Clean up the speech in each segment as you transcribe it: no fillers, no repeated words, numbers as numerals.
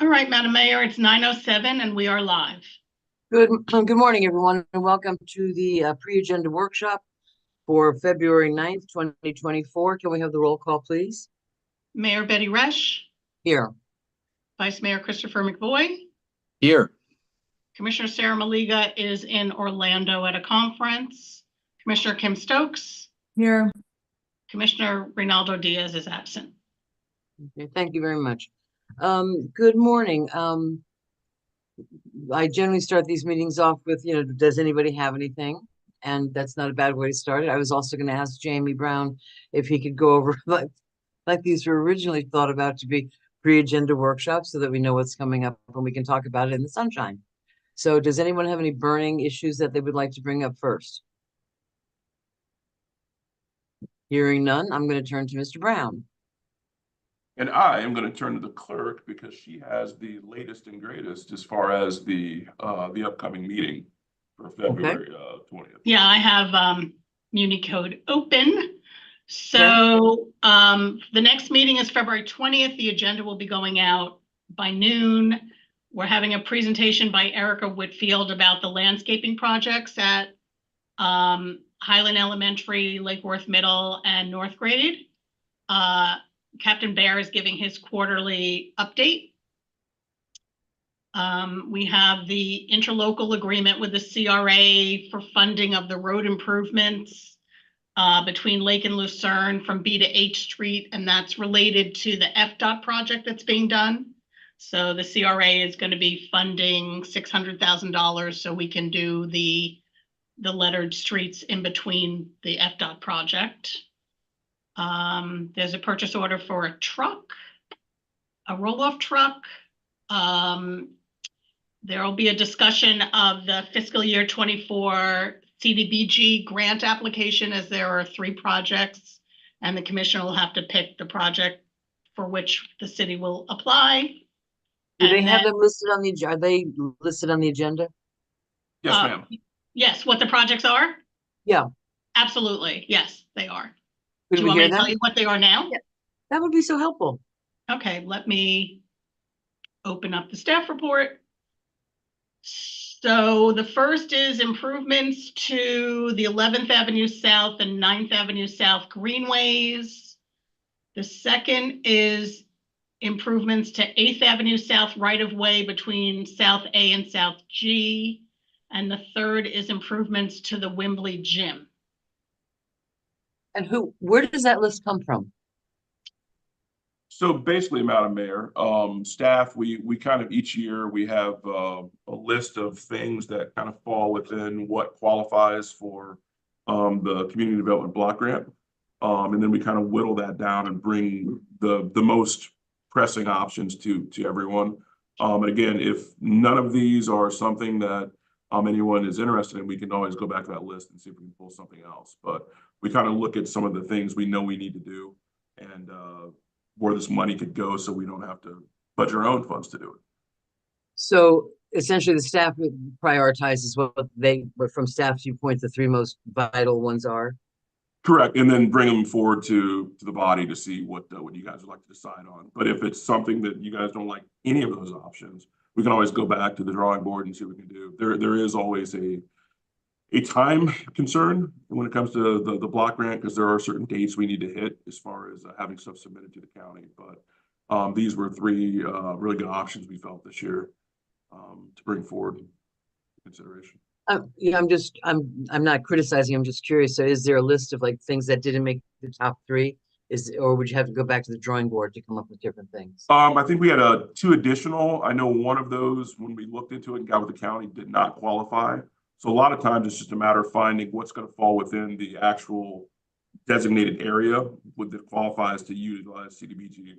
All right, Madam Mayor, it's 9:07 and we are live. Good morning, everyone, and welcome to the pre-agenda workshop for February 9th, 2024. Can we have the roll call, please? Mayor Betty Resch, Here. Vice Mayor Christopher McVoy. Here. Commissioner Sarah Maliga is in Orlando at a conference. Commissioner Kim Stokes. Here. Commissioner Reynaldo Diaz is absent. Okay, thank you very much. Good morning. I generally start these meetings off with, does anybody have anything? And that's not a bad way to start it. I was also going to ask Jamie Brown if he could go over like these were originally thought about to be pre-agenda workshops so that we know what's coming up and we can talk about it in the sunshine. So does anyone have any burning issues that they would like to bring up first? Hearing none, I'm going to turn to Mr. Brown. And I am going to turn to the clerk because she has the latest and greatest as far as the upcoming meeting for February 20th. Yeah, I have Municode open. So the next meeting is February 20th. The agenda will be going out by noon. We're having a presentation by Erica Whitfield about the landscaping projects at Highland Elementary, Lake Worth Middle, and North Grade. Captain Bear is giving his quarterly update. We have the interlocal agreement with the CRA for funding of the road improvements between Lake and Lucerne from B to H Street, and that's related to the FDOT project that's being done. So the CRA is going to be funding $600,000 so we can do the lettered streets in between the FDOT project. There's a purchase order for a truck, a roll-off truck. There will be a discussion of the fiscal year 24 CDBG grant application, as there are 3 projects, and the commission will have to pick the project for which the city will apply. Do they have them listed on the, are they listed on the agenda? Yes, ma'am. Yes, what the projects are? Yeah. Absolutely. Yes, they are. Could Do you want me to tell you what they are now? Yeah, that would be so helpful. Okay, let me open up the staff report. So the first is improvements to the 11th Avenue South and 9th Avenue South greenways. The second is improvements to 8th Avenue South right-of-way between South A and South G. And the third is improvements to the Wembley Gym. And where does that list come from? So basically, Madam Mayor, staff, we kind of each year we have a list of things that kind of fall within what qualifies for the community development block grant. And then we kind of whittle that down and bring the most pressing options to everyone. And again, if none of these are something that anyone is interested in, we can always go back to that list and see if we can pull something else. But we kind of look at some of the things we know we need to do and where this money could go so we don't have to budget our own funds to do it. So essentially the staff prioritizes what from staff's viewpoint, the 3 most vital ones are. Correct, and then bring them forward to the body to see what you guys would like to decide on. But if it's something that you guys don't like any of those options, we can always go back to the drawing board and see what we can do. There is always a time concern when it comes to the block grant, because there are certain dates we need to hit as far as having stuff submitted to the county. But these were 3 really good options we felt this year to bring forward in consideration. Yeah, I'm not criticizing. I'm just curious. So is there a list of like things that didn't make the top 3? Or would you have to go back to the drawing board to come up with different things? I think we had 2 additional. I know one of those, when we looked into it and got with the county, did not qualify. So a lot of times it's just a matter of finding what's going to fall within the actual designated area that qualifies to utilize CDBG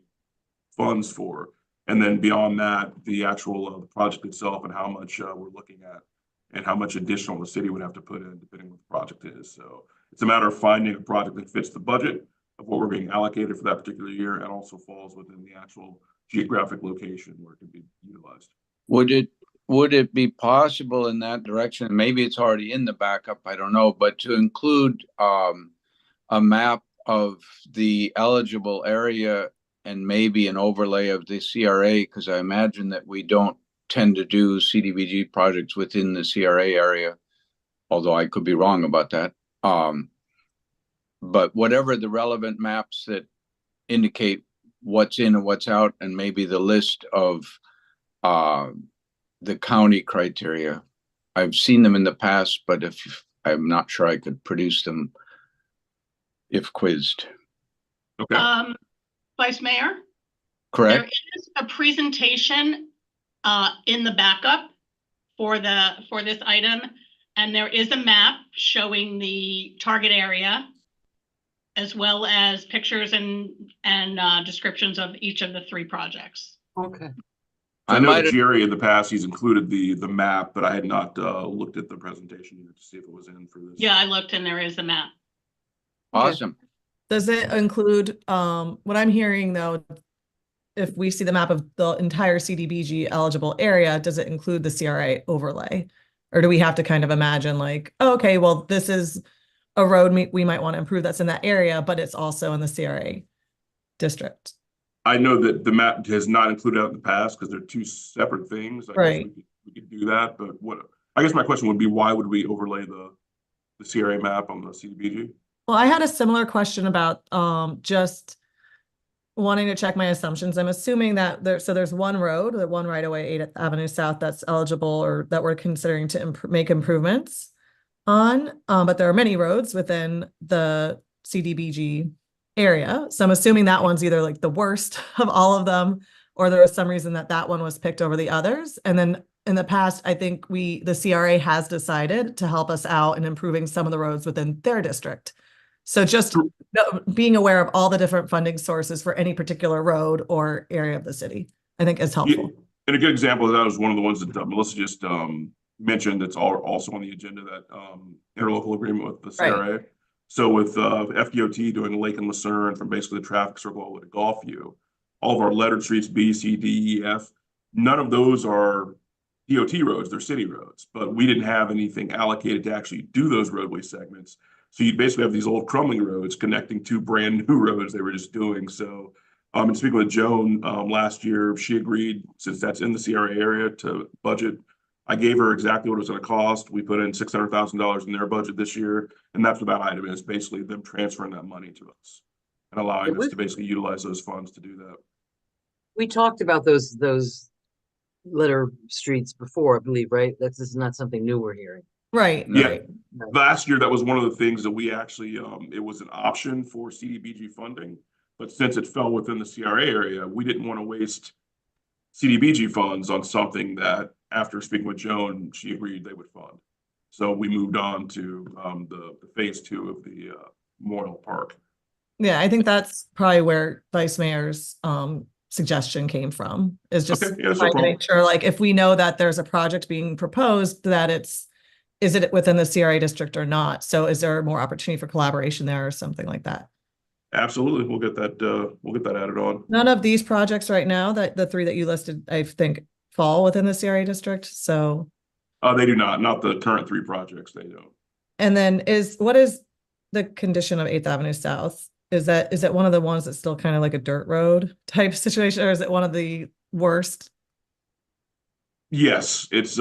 funds for. And then beyond that, the actual the project itself and how much we're looking at and how much additional the city would have to put in depending on what the project is. So it's a matter of finding a project that fits the budget of what we're being allocated for that particular year and also falls within the actual geographic location where it can be utilized. Would it be possible in that direction? Maybe it's already in the backup, I don't know, but to include a map of the eligible area and maybe an overlay of the CRA, because I imagine that we don't tend to do CDBG projects within the CRA area, although I could be wrong about that. But whatever the relevant maps that indicate what's in and what's out, and maybe the list of the county criteria. I've seen them in the past, but if I'm not sure I could produce them if quizzed. Okay, Vice Mayor, there Correct? is a presentation in the backup for this item, and there is a map showing the target area, as well as pictures and descriptions of each of the 3 projects. Okay. I I know might have, Jerry in the past, he's included the map, but I had not looked at the presentation to see if it was in for this. Yeah, I looked and there is a map. awesome. Does it include, what I'm hearing though, if we see the map of the entire CDBG eligible area, does it include the CRA overlay? Or do we have to kind of imagine like, oh, okay, well, this is a road we might want to improve that's in that area, but it's also in the CRA district? I know that the map has not included out in the past because they're 2 separate things. I guess Right. we could do that, but I guess my question would be, why would we overlay the CRA map on the CDBG? Well, I had a similar question about just wanting to check my assumptions. I'm assuming that there's one road, the one right away, 8th Avenue South, that's eligible or that we're considering to make improvements on. But there are many roads within the CDBG area. So I'm assuming that one's either like the worst of all of them, or there was some reason that one was picked over the others. And then in the past, I think the CRA has decided to help us out in improving some of the roads within their district. So just being aware of all the different funding sources for any particular road or area of the city, I think is helpful. Yeah, and a good example of that was one of the ones that Melissa just mentioned that's also on the agenda, that interlocal agreement with the CRA. Right. So with FDOT doing Lake and Lucerne from basically the traffic circle all the way to Gulfview, all of our lettered streets, B, C, D, E, F, none of those are DOT roads, they're city roads, but we didn't have anything allocated to actually do those roadway segments. So you basically have these old crumbling roads connecting 2 brand new roads they were just doing. So and speaking with Joan last year, she agreed, since that's in the CRA area, to budget. I gave her exactly what it was going to cost. We put in $600,000 in their budget this year, and that's what that item is, basically them transferring that money to us and allowing us to basically utilize those funds to do that. We talked about those letter streets before, I believe, right? This is not something new we're hearing. Right. Yeah. Right. Last year, that was one of the things that we actually, it was an option for CDBG funding, but since it fell within the CRA area, we didn't want to waste CDBG funds on something that, after speaking with Joan, she agreed they would fund. So we moved on to the phase 2 of the Memorial Park. Yeah, I think that's probably where Vice Mayor's suggestion came from, is just Okay, yeah, that's no trying to problem. make sure, like, if we know that there's a project being proposed, that is it within the CRA district or not? So is there more opportunity for collaboration there or something like that? Absolutely, we'll get that added on. None of these projects right now, that the 3 that you listed, I think, fall within the CRA district. So, They do not the current 3 projects, they don't. and then what is the condition of 8th Avenue South? Is it one of the ones that's still kind of like a dirt road type situation, or is it one of the worst? Yes, it's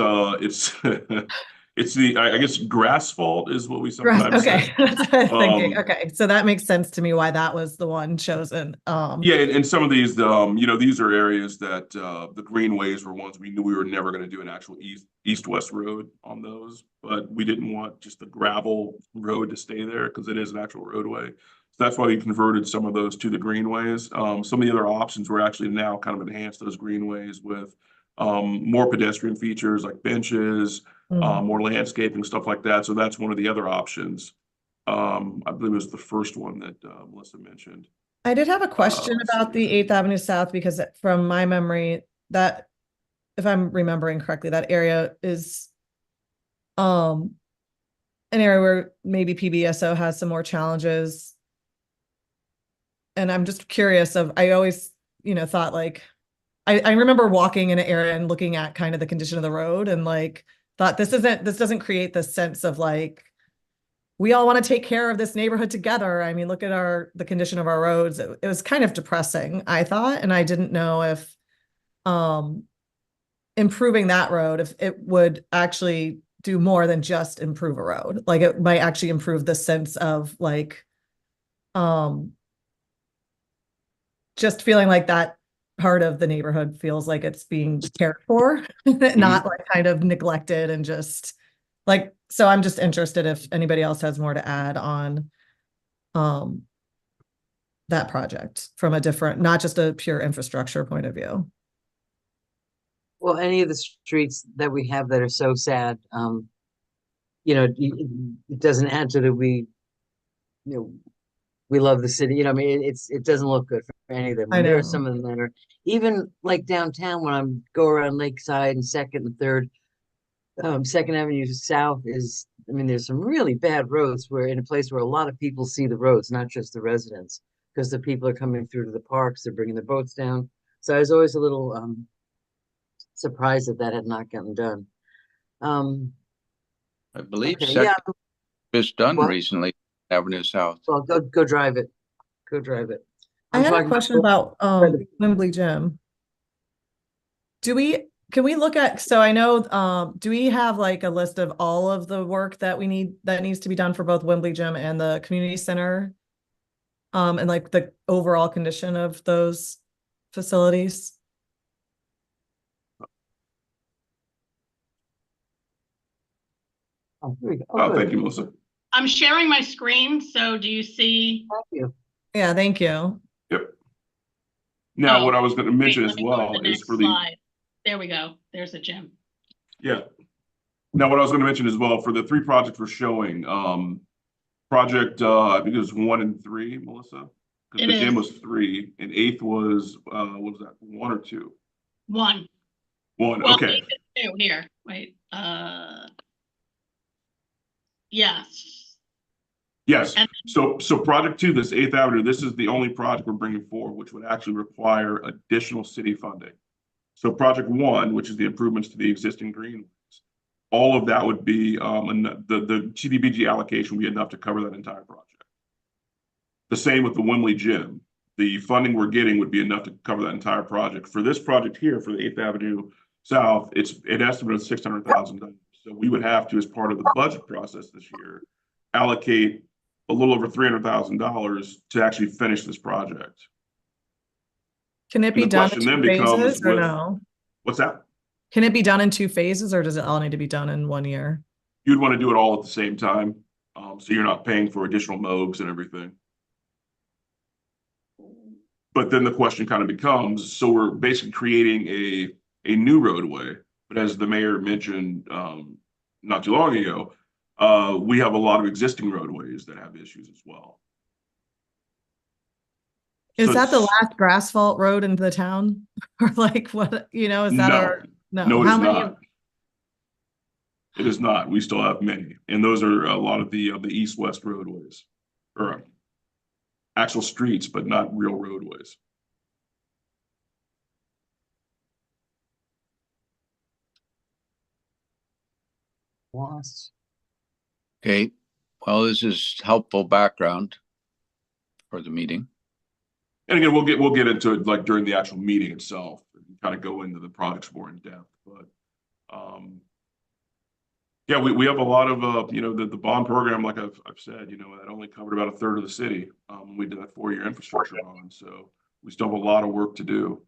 it's I guess grassphalt is what we sometimes Okay, say. that's what I'm thinking. Um, Okay, so that makes sense to me why that was the one chosen. Yeah, and some of these, these are areas that the greenways were ones we knew we were never going to do an actual east-west road on those, but we didn't want just the gravel road to stay there because it is an actual roadway. So that's why we converted some of those to the greenways. Some of the other options were actually now kind of enhance those greenways with more pedestrian features like benches, more landscaping, stuff like that. So that's one of the other options. I believe it was the first one that Melissa mentioned. I did have a question about the 8th Avenue South, because from my memory, that, if I'm remembering correctly, that area is an area where maybe PBSO has some more challenges. And I'm just curious I always, thought like, I remember walking in an area and looking at kind of the condition of the road and like thought this doesn't create the sense of like we all want to take care of this neighborhood together. I mean, look at the condition of our roads. It was kind of depressing, I thought, and I didn't know if improving that road, if it would actually do more than just improve a road. Like it might actually improve the sense of like just feeling like that part of the neighborhood feels like it's being cared for, not like kind of neglected and just like, so I'm just interested if anybody else has more to add on that project from a different, not just a pure infrastructure point of view. Well, any of the streets that we have that are so sad, you know, it doesn't add to that we, you know, we love the city. You know, I mean, it doesn't look good for any of them. I And there are know. some of them that are even like downtown when I'm go around Lakeside and Second and Third. Second Avenue South is, I mean, there's some really bad roads where in a place where a lot of people see the roads, not just the residents, because the people are coming through to the parks, they're bringing their boats down. So I was always a little surprised that that had not gotten done. I believe Okay, Second yeah, is done what? recently, Avenue South. Well, go drive it. Go drive it. I I'm had a talking question about the- Wembley Gym. Can we look at, so I know, do we have like a list of all of the work that that needs to be done for both Wembley Gym and the community center? And like the overall condition of those facilities? Oh, here we go. Oh, good. thank you, Melissa. I'm sharing my screen, so do you see? Thank you. Yeah, thank you. Yep. Now, Oh, what I was going to Wait, mention let as me go to well the is next for the, slide. There we go. There's a gym. yeah. Now, what I was going to mention as well, for the 3 projects we're showing, project, I think it was 1 and 3, Melissa? Because It the gym is. was 3 and 8th was, what was that, 1 or 2? One. 1, Well, okay. two here. Wait. Yes. Yes, And- so project 2, this 8th Avenue, this is the only project we're bringing forward, which would actually require additional city funding. So project 1, which is the improvements to the existing greenways, all of that would be, the CDBG allocation would be enough to cover that entire project. The same with the Wembley Gym. The funding we're getting would be enough to cover that entire project. For this project here, for the 8th Avenue South, it's an estimate of $600,000. So we would have to, as part of the budget process this year, allocate a little over $300,000 to actually finish this project. Can it And be the done in question then 2 becomes phases or with, no? what's that? Can it be done in 2 phases or does it all need to be done in 1 year? You'd want to do it all at the same time. So you're not paying for additional MOBs and everything. But then the question kind of becomes, so we're basically creating a new roadway, but as the mayor mentioned not too long ago, we have a lot of existing roadways that have issues as well. Is So that the it's- last grassphalt road into the town? Or like what, is that our, No, it how is many? not. It is not. We still have many, and those are a lot of the east-west roadways, or actual streets, but not real roadways. Lost. Okay, well, this is helpful background for the meeting. And again, we'll get into it like during the actual meeting itself, and kind of go into the projects more in depth. But yeah, we have a lot of you know, the bond program, like I've said, you know, that only covered about 1/3 of the city. We did that 4-year infrastructure bond, so we still have a lot of work to do.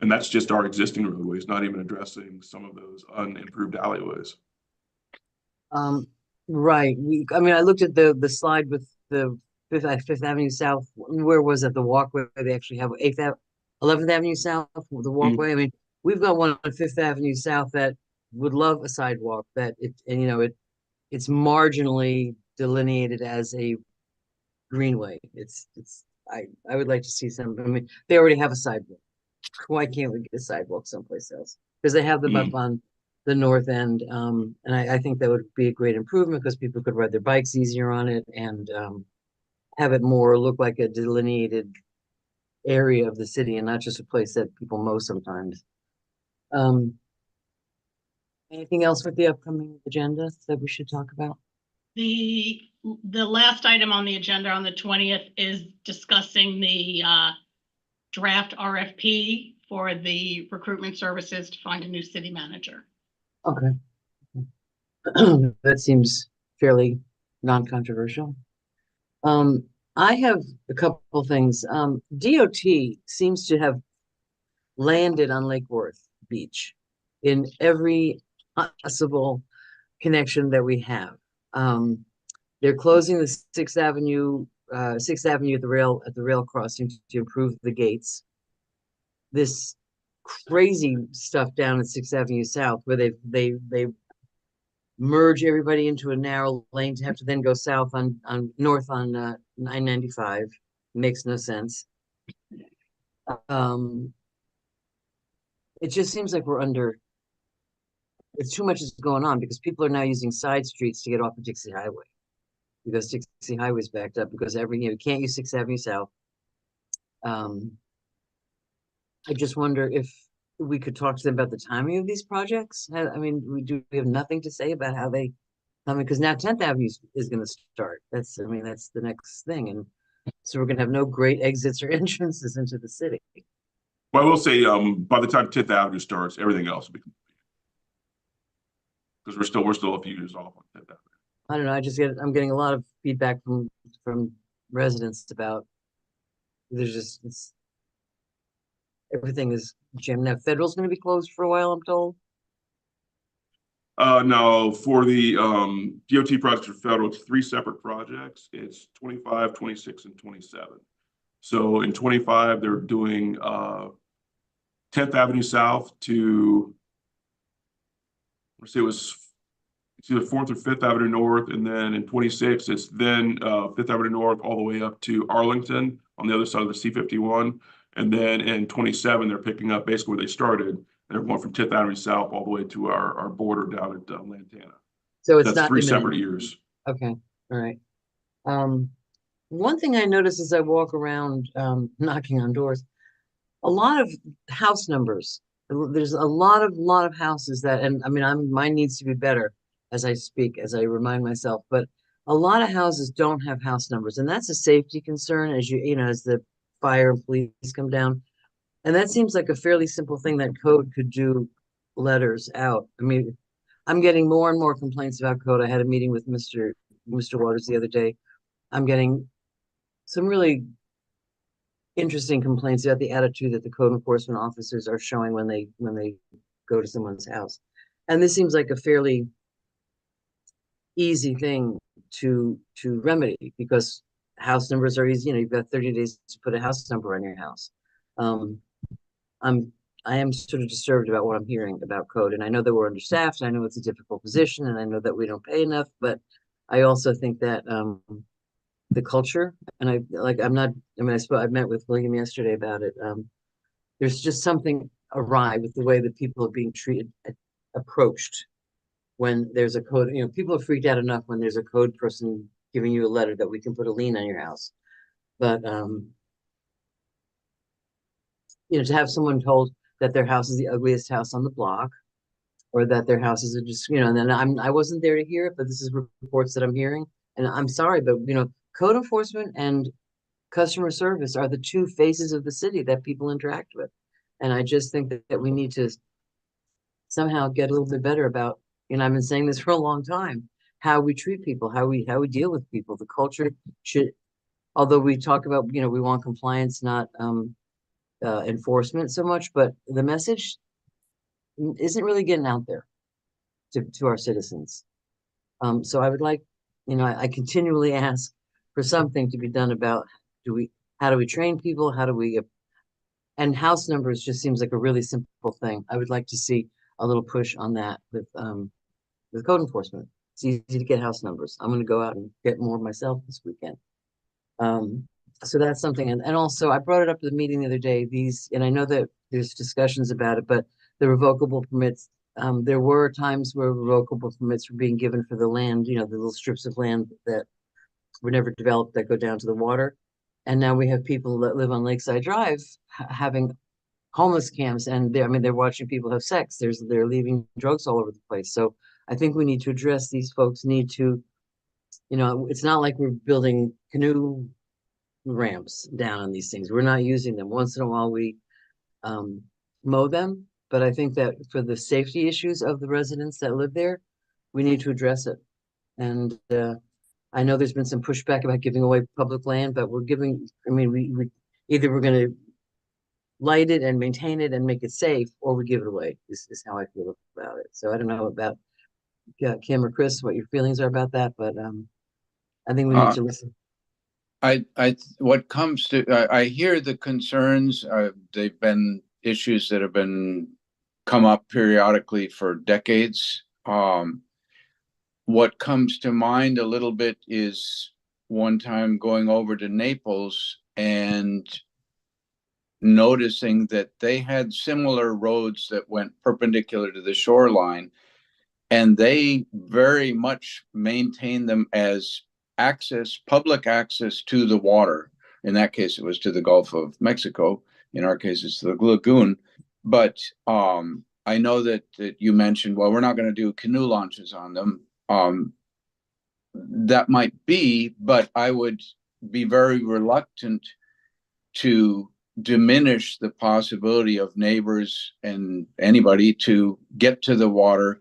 And that's just our existing roadways, not even addressing some of those unimproved alleyways. Right. I mean, I looked at the slide with the Fifth Avenue South. Where was it? The walkway they actually have 11th Avenue South, the walkway. I mean, we've got one on Fifth Avenue South that would love a sidewalk and you know, it's marginally delineated as a greenway. I would like to see some, I mean, they already have a sidewalk. Why can't we get a sidewalk someplace else? Because they have them up on the north end. And I think that would be a great improvement because people could ride their bikes easier on it and have it more look like a delineated area of the city and not just a place that people mow sometimes. Anything else with the upcoming agenda that we should talk about? The last item on the agenda on the 20th is discussing the draft RFP for the recruitment services to find a new city manager. Okay. That seems fairly non-controversial. I have a couple things. DOT seems to have landed on Lake Worth Beach in every possible connection that we have. They're closing the Sixth Avenue at the rail crossing to improve the gates. This crazy stuff down at Sixth Avenue South where they merge everybody into a narrow lane to have to then go south on north on 995. Makes no sense. It just seems like it's too much is going on because people are now using side streets to get off of Dixie Highway because Dixie Highway is backed up because you can't use Sixth Avenue South. I just wonder if we could talk to them about the timing of these projects. I mean, we have nothing to say about how they, because now 10th Avenue is going to start. That's the next thing. And so we're going to have no great exits or entrances into the city. Well, I will say, by the time 10th Avenue starts, everything else will be complete. Because we're still a few years off on 10th Avenue. I don't know. I'm getting a lot of feedback from residents about everything is jammed. Now Federal's going to be closed for a while, I'm told. No, for the DOT projects for Federal, it's 3 separate projects. It's 25, 26, and 27. So in 25, they're doing 10th Avenue South to, let's see, it's either 4th or 5th Avenue North, and then in 26, it's then 5th Avenue North all the way up to Arlington on the other side of the C-51. And then in 27, they're picking up basically where they started, and they're going from 10th Avenue South all the way to our border down at Lantana. So it's That's not 3 imminent. separate years. Okay, all right. One thing I notice as I walk around knocking on doors, a lot of house numbers. There's a lot of houses that, and I mean, mine needs to be better as I speak, as I remind myself, but a lot of houses don't have house numbers, and that's a safety concern as as the fire and police come down. And that seems like a fairly simple thing that code could do letters out. I mean, I'm getting more and more complaints about code. I had a meeting with Mr. Waters the other day. I'm getting some really interesting complaints about the attitude that the code enforcement officers are showing when they go to someone's house. And this seems like a fairly easy thing to remedy because house numbers are easy. You've got 30 days to put a house number on your house. I am sort of disturbed about what I'm hearing about code, and I know that we're understaffed, and I know it's a difficult position, and I know that we don't pay enough, but I also think that the culture, and I've met with William yesterday about it. There's just something awry with the way that people are being approached when there's a code. People are freaked out enough when there's a code person giving you a letter that we can put a lien on your house. But to have someone told that their house is the ugliest house on the block, or that their houses are just, and then I wasn't there to hear it, but this is reports that I'm hearing, and I'm sorry, but code enforcement and customer service are the 2 faces of the city that people interact with, and I just think that we need to somehow get a little bit better about. I've been saying this for a long time, how we treat people, how we deal with people. The culture should, although we talk about, we want compliance, not enforcement so much, but the message isn't really getting out there to our citizens. So I would like, I continually ask for something to be done about how do we train people? How do we, and house numbers just seems like a really simple thing. I would like to see a little push on that with code enforcement. It's easy to get house numbers. I'm going to go out and get more myself this weekend. So that's something. And also I brought it up at the meeting the other day, and I know that there's discussions about it, but the revocable permits, there were times where revocable permits were being given for the land, the little strips of land that were never developed that go down to the water. And now we have people that live on Lakeside Drive having homeless camps, and they're watching people have sex. They're leaving drugs all over the place. So I think we need to address these folks need to You know, it's not like we're building canoe ramps down on these things. We're not using them. Once in a while, we mow them, but I think that for the safety issues of the residents that live there, we need to address it. And I know there's been some pushback about giving away public land, but we're giving, I mean, we either we're gonna light it and maintain it and make it safe, or we give it away, is how I feel about it. So I don't know about Kim or Chris, what your feelings are about that, but I think we need to listen. What comes to, I hear the concerns, they've been issues that have been come up periodically for decades. What comes to mind a little bit is one time going over to Naples and noticing that they had similar roads that went perpendicular to the shoreline, and they very much maintained them as public access to the water. In that case, it was to the Gulf of Mexico. In our case, it's the lagoon. But I know that you mentioned, well, we're not going to do canoe launches on them. That might be, but I would be very reluctant to diminish the possibility of neighbors and anybody to get to the water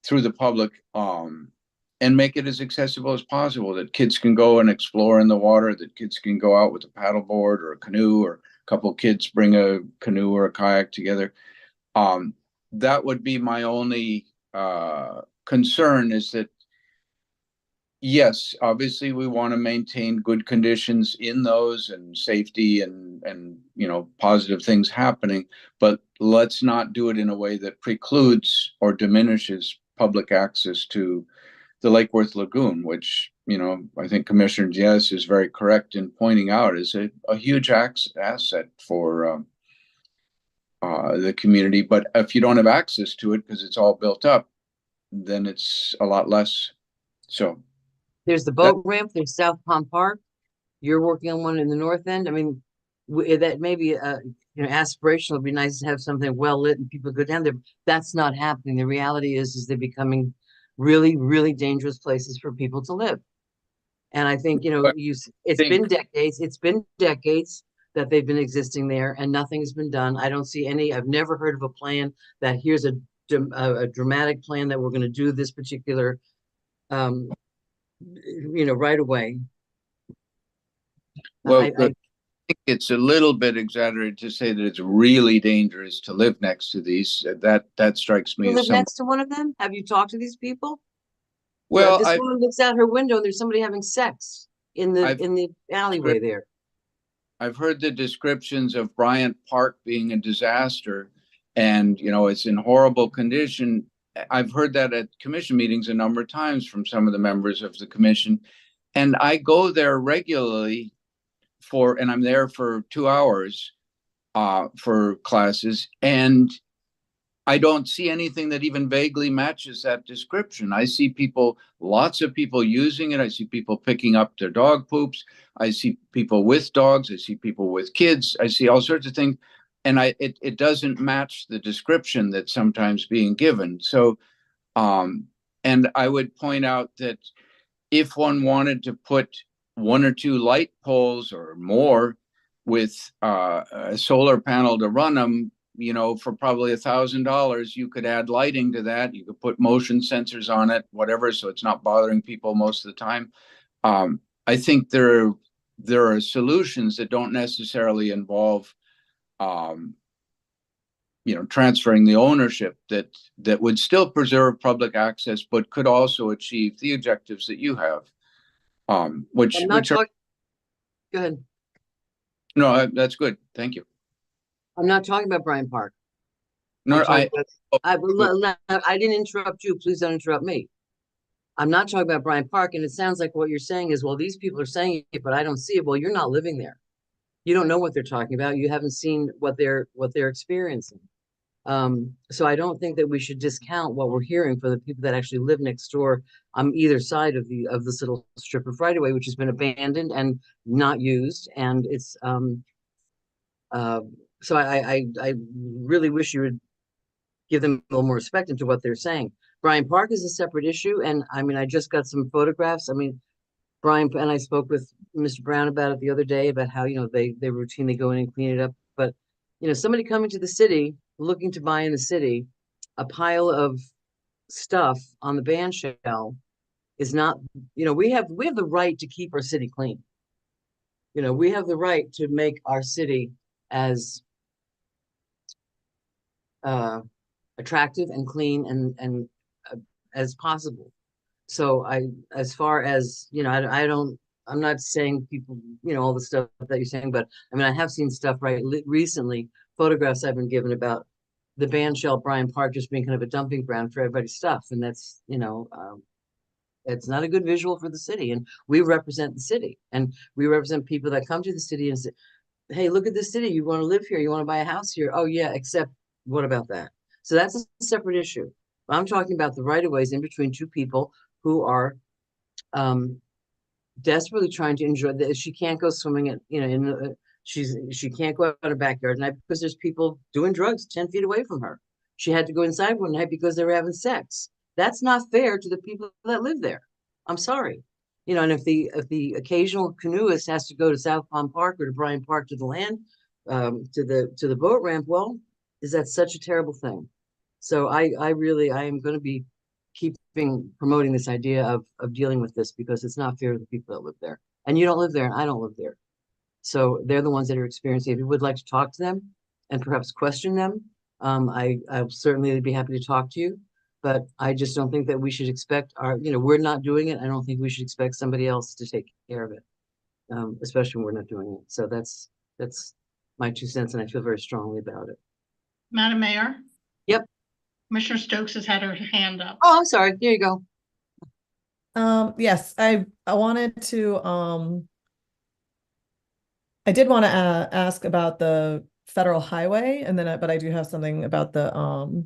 through the public, and make it as accessible as possible, that kids can go and explore in the water, that kids can go out with a paddleboard or a canoe, or a couple of kids bring a canoe or a kayak together. That would be my only concern, is that yes, obviously we want to maintain good conditions in those, and safety, and you know, positive things happening, but let's not do it in a way that precludes or diminishes public access to the Lake Worth Lagoon, which, you know, I think Commissioner Diaz is very correct in pointing out is a huge asset for the community. But if you don't have access to it because it's all built up, then it's a lot less. So There's the boat ramp, there's South Palm Park. You're working on one in the north end. I mean, that may be you know, aspirational. It'd be nice to have something well lit and people go down there. That's not happening. The reality is they're becoming really, really dangerous places for people to live. And I think, you know, it's been decades that they've been existing there, and nothing has been done. I don't see any, I've never heard of a plan that here's a dramatic plan that we're going to do this particular, you know, right away. Well, I think it's a little bit exaggerated to say that it's really dangerous to live next to these. That strikes me You as live next to one of them? Have you talked to these people? well. This woman looks out her window and there's somebody having sex in the alleyway there. I've heard the descriptions of Bryant Park being a disaster, and you know, it's in horrible condition. I've heard that at commission meetings a number of times from some of the members of the commission, and I go there regularly and I'm there for 2 hours for classes, and I don't see anything that even vaguely matches that description. I see lots of people using it. I see people picking up their dog poops. I see people with dogs. I see people with kids. I see all sorts of things. And it doesn't match the description that's sometimes being given. So, and I would point out that if one wanted to put 1 or 2 light poles or more with a solar panel to run them, you know, for probably $1,000, you could add lighting to that. You could put motion sensors on it, whatever, so it's not bothering people most of the time. I think there are solutions that don't necessarily involve, you know, transferring the ownership that would still preserve public access, but could also achieve the objectives that you have. Which are, go ahead. No, that's good. Thank you. I'm not talking about Bryant Park. No, I didn't interrupt you. Please don't interrupt me. I'm not talking about Bryant Park, and it sounds like what you're saying is, well, these people are saying it, but I don't see it. Well, you're not living there. You don't know what they're talking about. You haven't seen what they're experiencing. So I don't think that we should discount what we're hearing for the people that actually live next door on either side of this little strip of right of way, which has been abandoned and not used. And it's so I really wish you would give them a little more respect into what they're saying. Bryant Park is a separate issue, and I mean, I just got some photographs. I mean, Brian and I spoke with Mr. Brown about it the other day about how, they routinely go in and clean it up. But, somebody coming to the city, looking to buy in the city, a pile of stuff on the ban shell is not, we have the right to keep our city clean. We have the right to make our city as attractive and clean and as possible. So as far as, I'm not saying people, all the stuff that you're saying, but I mean, I have seen stuff recently, photographs I've been given about the band shell Bryant Park just being kind of a dumping ground for everybody's stuff. And that's, it's not a good visual for the city. And we represent the city, and we represent people that come to the city and say, hey, look at this city. You want to live here. You want to buy a house here. Oh yeah. Except what about that? So that's a separate issue. I'm talking about the right of ways in between two people who are desperately trying to enjoy that. She can't go swimming at, she can't go out in her backyard at night because there's people doing drugs 10 feet away from her. She had to go inside one night because they were having sex. That's not fair to the people that live there. I'm sorry. And if the occasional canoeist has to go to South Palm Park or to Bryant Park to the land, to the boat ramp, well, is that such a terrible thing? So I am going to be promoting this idea of dealing with this, because it's not fair to the people that live there. And you don't live there, and I don't live there. So they're the ones that are experiencing it. If you would like to talk to them and perhaps question them, I'll certainly be happy to talk to you. But I just don't think that we should expect we're not doing it. I don't think we should expect somebody else to take care of it, especially when we're not doing it. So that's my 2 cents, and I feel very strongly about it. Madam Mayor? Yep. Commissioner Stokes has had her hand up. Oh, I'm sorry. There you go. Yes, I wanted to, I did want to ask about the federal highway, and then, but I do have something about the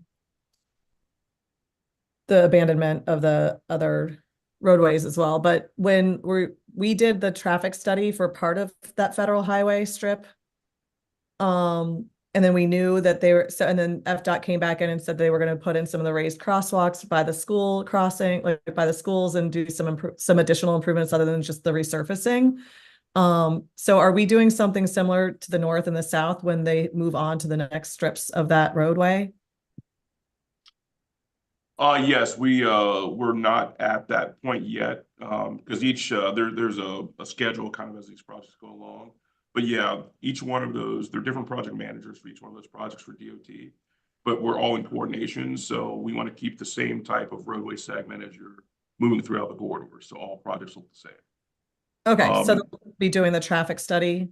abandonment of the other roadways as well. But when we did the traffic study for part of that federal highway strip, and then we knew that and then FDOT came back in and said they were going to put in some of the raised crosswalks by the school crossing, like by the schools, and do some additional improvements other than just the resurfacing. So are we doing something similar to the north and the south when they move on to the next strips of that roadway? Yes, we're not at that point yet, because each there's a schedule kind of as these projects go along. But yeah, each one of those, they're different project managers for each one of those projects for DOT, but we're all in coordination. So we want to keep the same type of roadway segment as you're moving throughout the corridor. So all projects look the same. Okay, so they'll be doing the traffic study.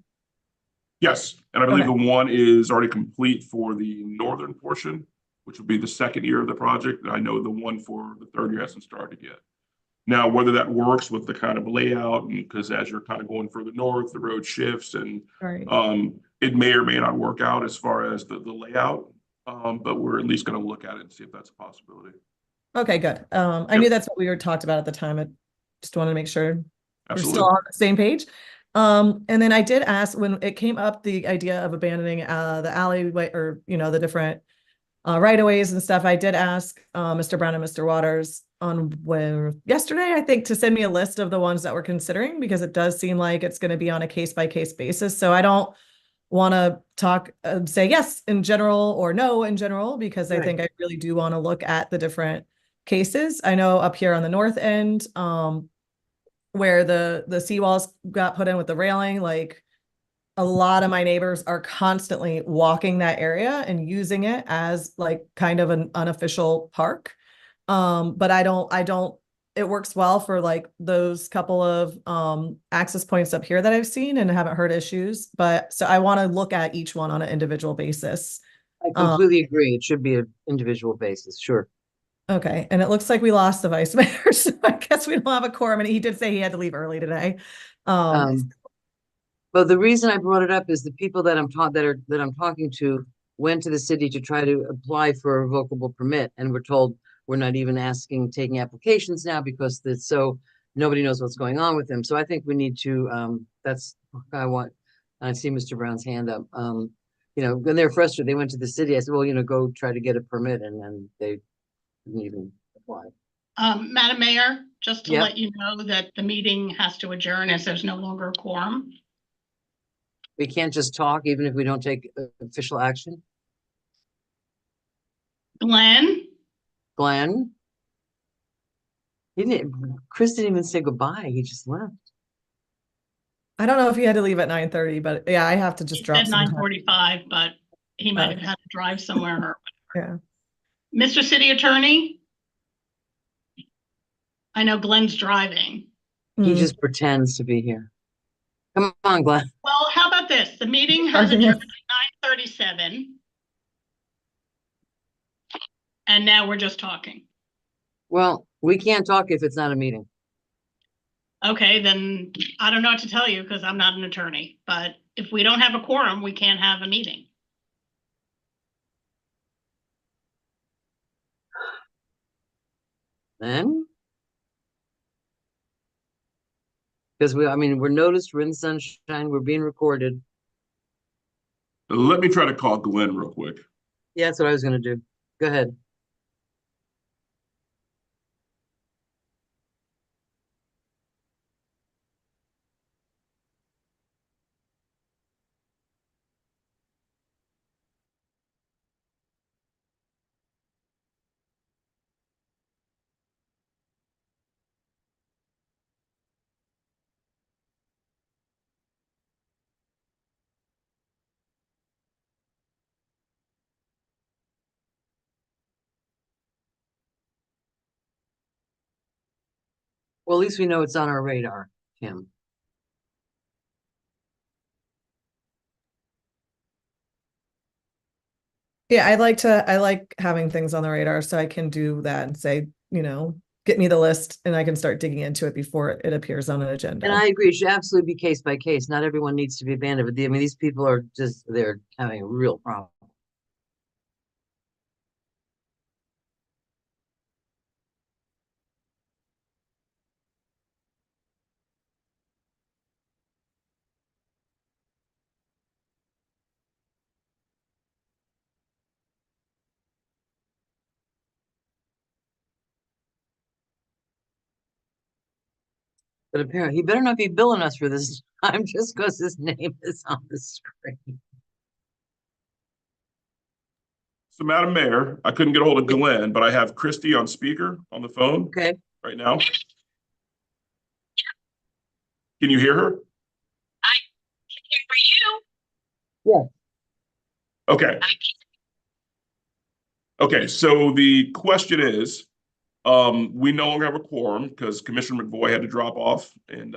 Yes, and I believe Okay. the one is already complete for the northern portion, which will be the second year of the project. And I know the one for the third year hasn't started yet. Now, whether that works with the kind of layout, and because as you're kind of going further north, the road shifts, and Right. it may or may not work out as far as the layout, but we're at least going to look at it and see if that's a possibility. Okay, good. I knew that's what we were talked about at the time. I just wanted to make sure we're Absolutely. still on the same page. And then I did ask when it came up, the idea of abandoning the alleyway, or the different right of ways and stuff. I did ask Mr. Brown and Mr. Waters yesterday, I think, to send me a list of the ones that we're considering, because it does seem like it's going to be on a case-by-case basis. So I don't want to say yes in general or no in general, because I think I really do want to look at the different cases. I know up here on the north end, where the seawalls got put in with the railing, like a lot of my neighbors are constantly walking that area and using it as like kind of an unofficial park. But I don't, it works well for like those couple of access points up here that I've seen and haven't heard issues. But so I want to look at each one on an individual basis. I completely agree. It should be an individual basis. Sure. Okay. And it looks like we lost the vice mayor. So I guess we don't have a quorum. And he did say he had to leave early today. But the reason I brought it up is the people that I'm talking to went to the city to try to apply for a revocable permit, and we're told we're not even taking applications now because nobody knows what's going on with them. So I think we need to, that's what I want. I see Mr. Brown's hand up. When they're frustrated, they went to the city. I said, well, go try to get a permit, and then they didn't even reply. Madam Mayor, just to Yep. let you know that the meeting has to adjourn as there's no longer a quorum. We can't just talk even if we don't take official action. Glenn, Glenn? Chris didn't even say goodbye. He just left. I don't know if he had to leave at 9:30, but yeah, I have to he just drop said some time. 9:45, but he might have Okay. had to drive somewhere. Or Yeah. Mr. City Attorney? I know Glenn's driving. He Mm. just pretends to be here. Come on, Glenn. Well, how about this? The meeting has Driving adjourned is- at 9:37. And now we're just talking. Well, we can't talk if it's not a meeting. Okay, then I don't know what to tell you because I'm not an attorney, but if we don't have a quorum, we can't have a meeting. Then? Because I mean, we're noticed, we're in the sunshine, we're being recorded. Let me try to call Glenn real quick. Yeah, that's what I was gonna do. Go ahead. Well, at least we know it's on our radar, Kim. Yeah, I like having things on the radar so I can do that and say, get me the list and I can start digging into it before it appears on an agenda. And I agree, it should absolutely be case by case. Not everyone needs to be abandoned, but I mean, these people are just, they're having a real problem. But apparently, he better not be billing us for this time just because his name is on the screen. So Madam Mayor, I couldn't get a hold of Glenn, but I have Christy on speaker on the phone Okay, right now. Can you hear her? For you, Okay. Okay, so the question is, we no longer have a quorum because Commissioner McVoy had to drop off and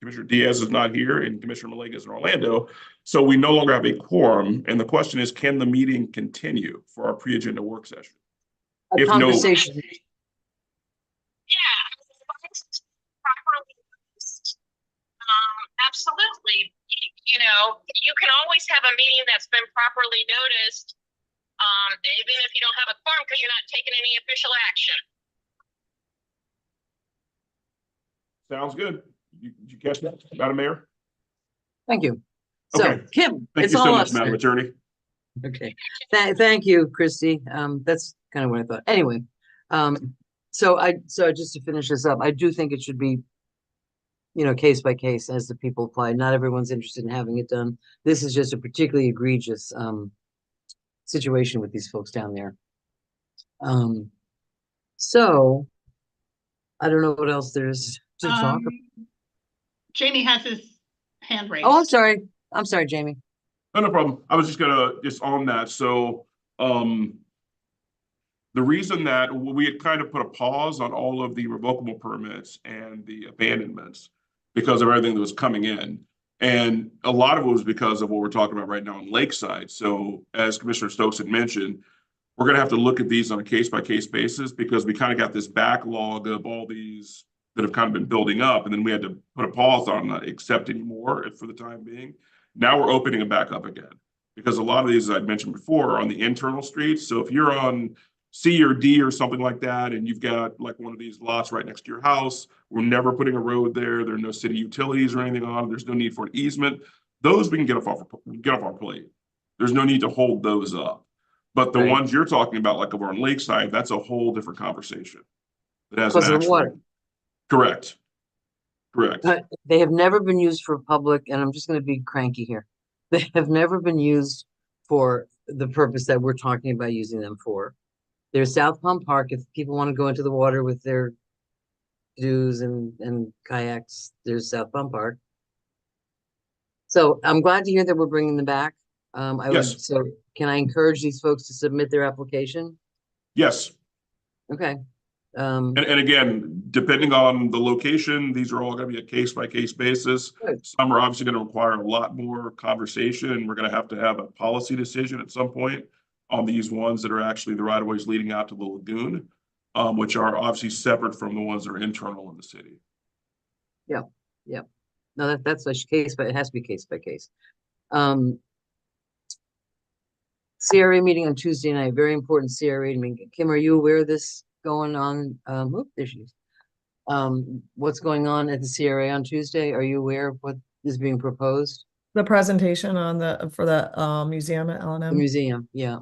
Commissioner Diaz is not here and Commissioner Malega is in Orlando. So we no longer have a quorum. And the question is, can the meeting continue for our pre-agenda work session? a If no- conversation. yeah, properly used. Absolutely. You can always have a meeting that's been properly noticed, even if you don't have a quorum because you're not taking any official action. Sounds good. Did you catch that, Madam Mayor? Thank you. So, Okay. Kim, Thank it's you so all much, us. Madam Attorney. Okay, thank you, Christy. That's kind of what I thought. Anyway, so just to finish this up, I do think it should be, case by case as the people apply. Not everyone's interested in having it done. This is just a particularly egregious situation with these folks down there. So I don't know what else there is to talk about. Jamie has his hand raised. Oh, I'm sorry, Jamie. No problem. I was just on that. So, the reason that we had kind of put a pause on all of the revocable permits and the abandonments because of everything that was coming in. And a lot of it was because of what we're talking about right now in Lakeside. So as Commissioner Stokes had mentioned, we're going to have to look at these on a case by case basis because we kind of got this backlog of all these that have kind of been building up. And then we had to put a pause on not accept anymore for the time being. Now we're opening it back up again because a lot of these, as I mentioned before, are on the internal streets. So if you're on C or D or something like that, and you've got like one of these lots right next to your house, we're never putting a road there. There are no city utilities or anything on it. There's no need for an easement. Those we can get off our plate. There's no need to hold those up. But the Right. ones you're talking about, like over on Lakeside, that's a whole different conversation. It has an Because of the actual. water. Correct. Correct. But they have never been used for public, and I'm just gonna be cranky here. They have never been used for the purpose that we're talking about using them for. There's South Palm Park, if people want to go into the water with their canoes and kayaks, there's South Palm Park. So I'm glad to hear that we're bringing them back. Yes. So can I encourage these folks to submit their application? Yes. Okay. And again, depending on the location, these are all gonna be a case by case basis. Good. Some are obviously gonna require a lot more conversation, and we're gonna have a policy decision at some point on these ones that are actually the right of ways leading out to the lagoon, which are obviously separate from the ones that are internal in the city. No, that's a case, but it has to be case by case. CRA meeting on Tuesday night, very important CRA meeting. Kim, are you aware of this going on? There she is. What's going on at the CRA on Tuesday? Are you aware of what is being proposed? The presentation on for the museum at The L&M. museum, yeah.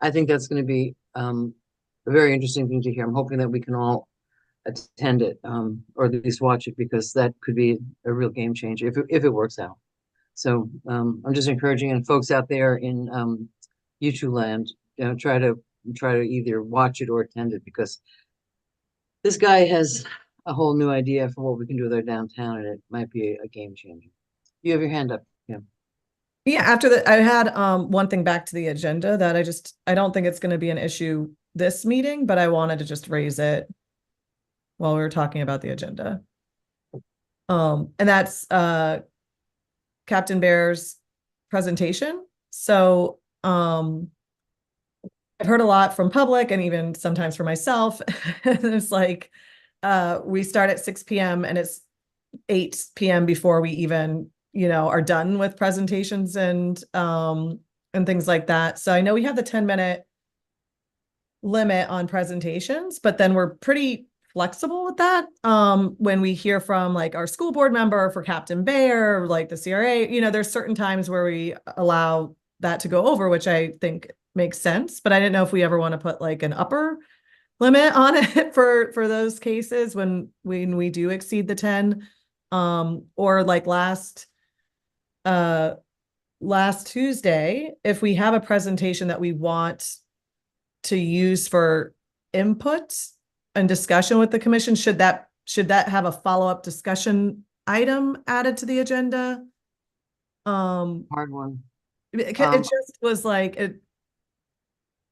I think that's gonna be a very interesting thing to hear. I'm hoping that we can all attend it, or at least watch it, because that could be a real game changer if it works out. So I'm just encouraging, and folks out there in YouTube land, you know, try to either watch it or attend it, because this guy has a whole new idea for what we can do with our downtown, and it might be a game changer. You have your hand up, Kim. Yeah, after that, I had one thing back to the agenda that I don't think it's going to be an issue this meeting, but I wanted to just raise it while we were talking about the agenda. And that's Captain Bear's presentation. So I've heard a lot from public and even sometimes for myself. It's like we start at 6 p.m. and it's 8 p.m. before we even, are done with presentations and things like that. So I know we have the 10-minute limit on presentations, but then we're pretty flexible with that. When we hear from like our school board member for Captain Bear, like the CRA, there's certain times where we allow that to go over, which I think makes sense, but I didn't know if we ever want to put like an upper limit on it for those cases when we do exceed the 10, or like last Tuesday, if we have a presentation that we want to use for input and discussion with the commission, should that have a follow-up discussion item added to the agenda? Hard one. It just was like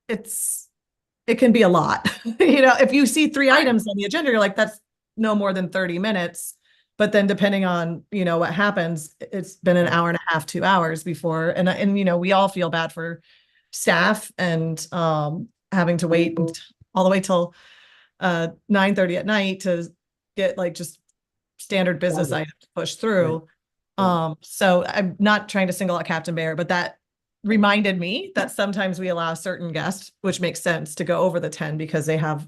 it can be a lot. If you see 3 items on the agenda, you're like, that's no more than 30 minutes. But then depending on, what happens, it's been an hour and a half, 2 hours before. And we all feel bad for staff and having to wait all the way till 9:30 at night to get like just standard business items to push through. So I'm not trying to single out Captain Bear, but that reminded me that sometimes we allow certain guests, which makes sense, to go over the 10 because they have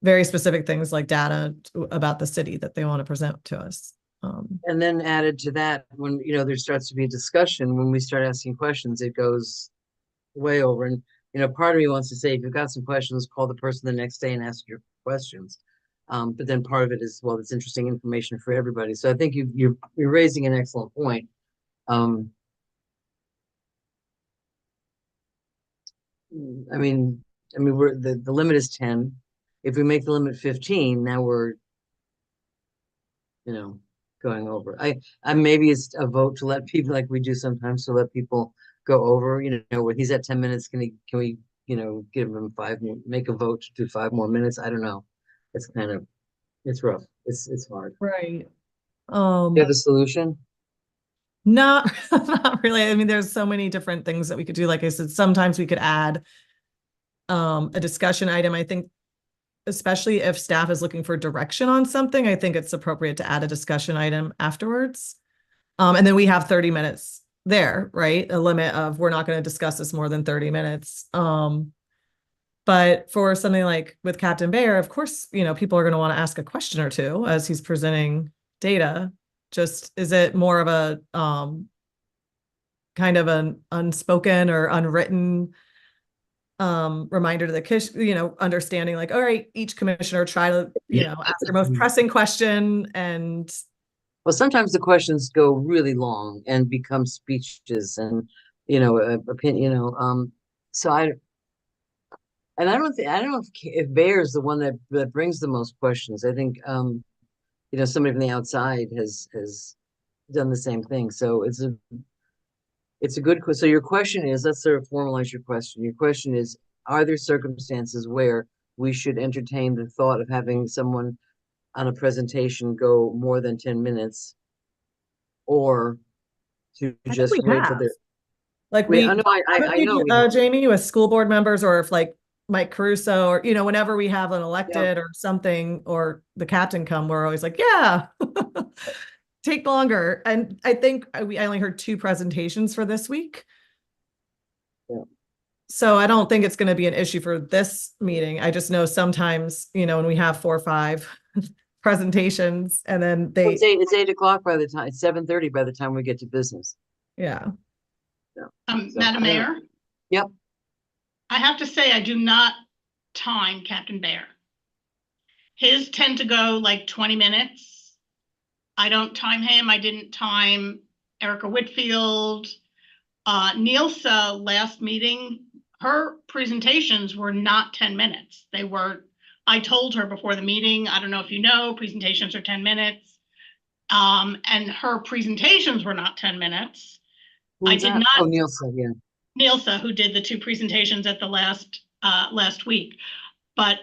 very specific things like data about the city that they want to present to us. And then added to that, when, there starts to be a discussion, when we start asking questions, it goes way over. And, part of me wants to say, if you've got some questions, call the person the next day and ask your questions. But then part of it is, well, it's interesting information for everybody. So I think you're raising an excellent point. We're the limit is 10. If we make the limit 15, now we're, going over. I maybe it's a vote to let people, like we do sometimes, to let people go over. When he's at 10 minutes, can we, give him 5 more, make a vote to do 5 more minutes? I don't know. It's rough. It's hard. Right. You have a solution? Not really. I mean, there's so many different things that we could do. Like I said, sometimes we could add a discussion item. I think, especially if staff is looking for direction on something, I think it's appropriate to add a discussion item afterwards. And then we have 30 minutes there, right? A limit of, we're not going to discuss this more than 30 minutes. But for something like with Captain Bear, of course, people are going to want to ask a question or two as he's presenting data. Just, is it more of a kind of an unspoken or unwritten reminder to the understanding like, all right, each commissioner try to, ask their most pressing question. And Well, sometimes the questions go really long and become speeches and, opinion, so I don't know if Bayer's the one that brings the most questions. I think, somebody from the outside has done the same thing. So it's a good, so your question is, let's sort of formalize your question. Your question is, are there circumstances where we should entertain the thought of having someone on a presentation go more than 10 minutes? Or to I think just we wait till have. they're, Like I know, I know. Jamie, with school board members, or if like Mike Caruso, or whenever we have an elected or something, or the captain come, we're always like, yeah, take longer. And I think I only heard 2 presentations for this week. Yeah. So I don't think it's going to be an issue for this meeting. I just know sometimes, when we have 4 or 5 presentations, and then Well, it's 8 o'clock by the time, it's 7:30 by the time we get to business. yeah. So, Madam Mayor? Yep. I have to say, I do not time Captain Bear. His tend to go like 20 minutes. I don't time him. I didn't time Erica Whitfield. Nielsa last meeting, her presentations were not 10 minutes. I told her before the meeting, I don't know if you know, presentations are 10 minutes. And her presentations were not 10 minutes. I did not. Oh, Nielsa, yeah. Nielsa, who did the 2 presentations at the last week. But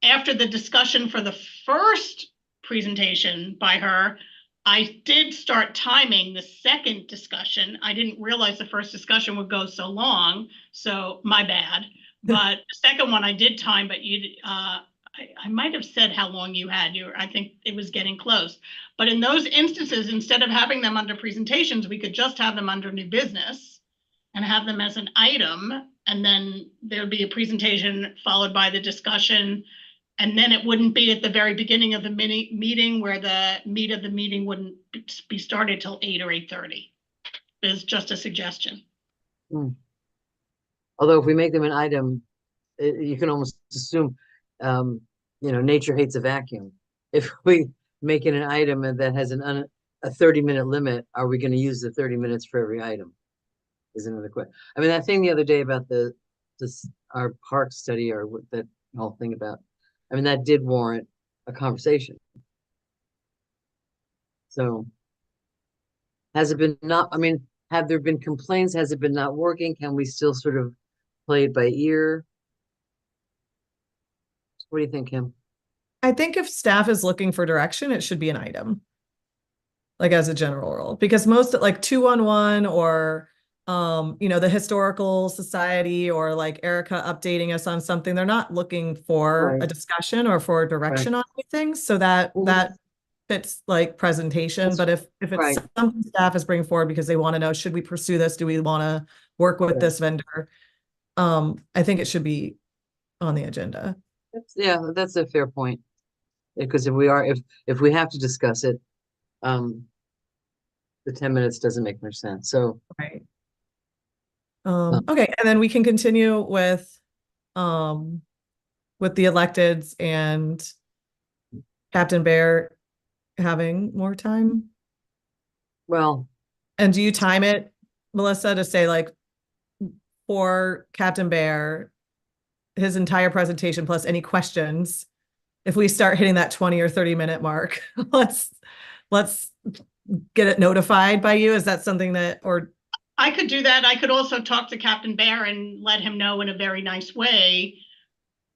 after the discussion for the first presentation by her, I did start timing the second discussion. I didn't realize the first discussion would go so long, so my bad. But the second one I did time, but I might have said how long you had. I think it was getting close. But in those instances, instead of having them under presentations, we could just have them under new business and have them as an item. And then there would be a presentation followed by the discussion. And then it wouldn't be at the very beginning of the meeting where the meat of the meeting wouldn't be started till 8 or 8:30. It's just a suggestion. Although if we make them an item, you can almost assume, nature hates a vacuum. If we make it an item and that has a 30-minute limit, are we going to use the 30 minutes for every item? Is another question. I mean, that thing the other day about our park study, or that whole thing about, I mean, that did warrant a conversation. So has it been have there been complaints? Has it been not working? Can we still sort of play it by ear? What do you think, Kim? I think if staff is looking for direction, it should be an item, like as a general rule, because most like 211 or the historical society, or like Erica updating us on something, they're not looking for a discussion or for direction on anything. So that fits like presentation. But if it's something staff is bringing forward because they want to know, should we pursue this? Do we want to work with this vendor? I think it should be on the agenda. That's a fair point. Because if we have to discuss it, the 10 minutes doesn't make much sense. So right. Okay, and then we can continue with the electeds and Captain Bear having more time. Well, and do you time it, Melissa, to say like for Captain Bear, his entire presentation plus any questions, if we start hitting that 20 or 30-minute mark, let's get it notified by you? Is that something that, or I could do that. I could also talk to Captain Bear and let him know in a very nice way.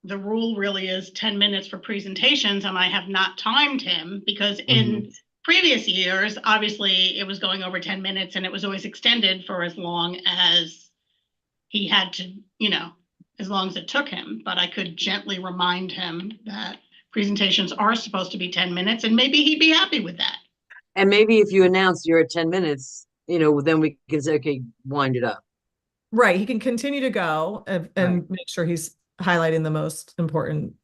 The rule really is 10 minutes for presentations, and I have not timed him because in previous years, obviously it was going over 10 minutes and it was always extended for as long as he had to, as long as it took him. But I could gently remind him that presentations are supposed to be 10 minutes, and maybe he'd be happy with that. And maybe if you announce you're at 10 minutes, then we can say, okay, wind it up. Right. He can continue to go and make sure he's highlighting the most important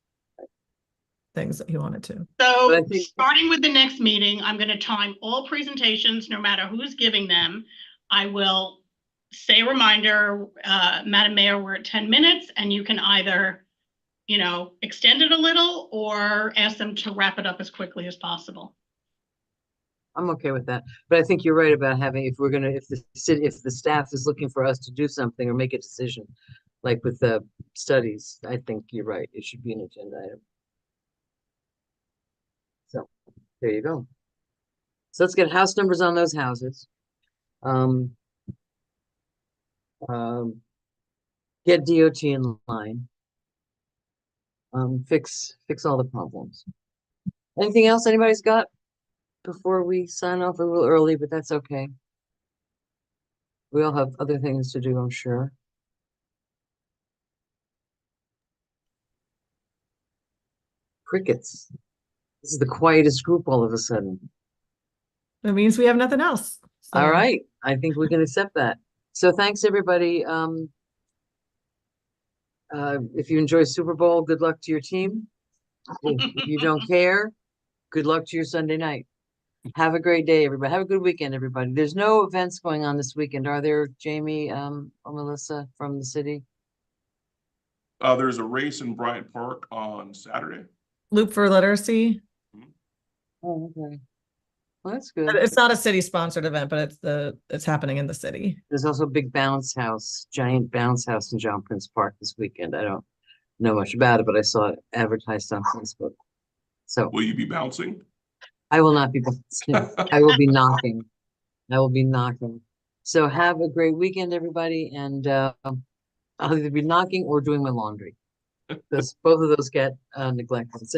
things that he wanted to. So starting with the next meeting, I'm going to time all presentations, no matter who's giving them. I will say a reminder, Madam Mayor, we're at 10 minutes and you can either, extend it a little or ask them to wrap it up as quickly as possible. I'm okay with that, but I think you're right about having, if the staff is looking for us to do something or make a decision, like with the studies, I think you're right, it should be an agenda item. So, there you go. So let's get house numbers on those houses. Um, get DOT in line. Fix all the problems. Anything else anybody's got before we sign off a little early, but that's okay. We all have other things to do, I'm sure. Crickets. This is the quietest group all of a sudden. That means we have nothing else. All So- right, I think we can accept that. So thanks, everybody. If you enjoy Super Bowl, good luck to your team. If you don't care, good luck to your Sunday night. Have a great day, everybody. Have a good weekend, everybody. There's no events going on this weekend, are there, Jamie, or Melissa from the city? There's a race in Bryant Park on Saturday. Loop for Literacy. Oh, okay. Well, that's good. It's not a city sponsored event, but it's happening in the city. There's also a big bounce house, giant bounce house in John Prince Park this weekend. I don't know much about it, but I saw it advertised on Facebook. So Will you be bouncing? I will not be bouncing. I will be knocking. I will be knocking. So have a great weekend, everybody, and I'll either be knocking or doing my laundry. Because both of those get neglected. So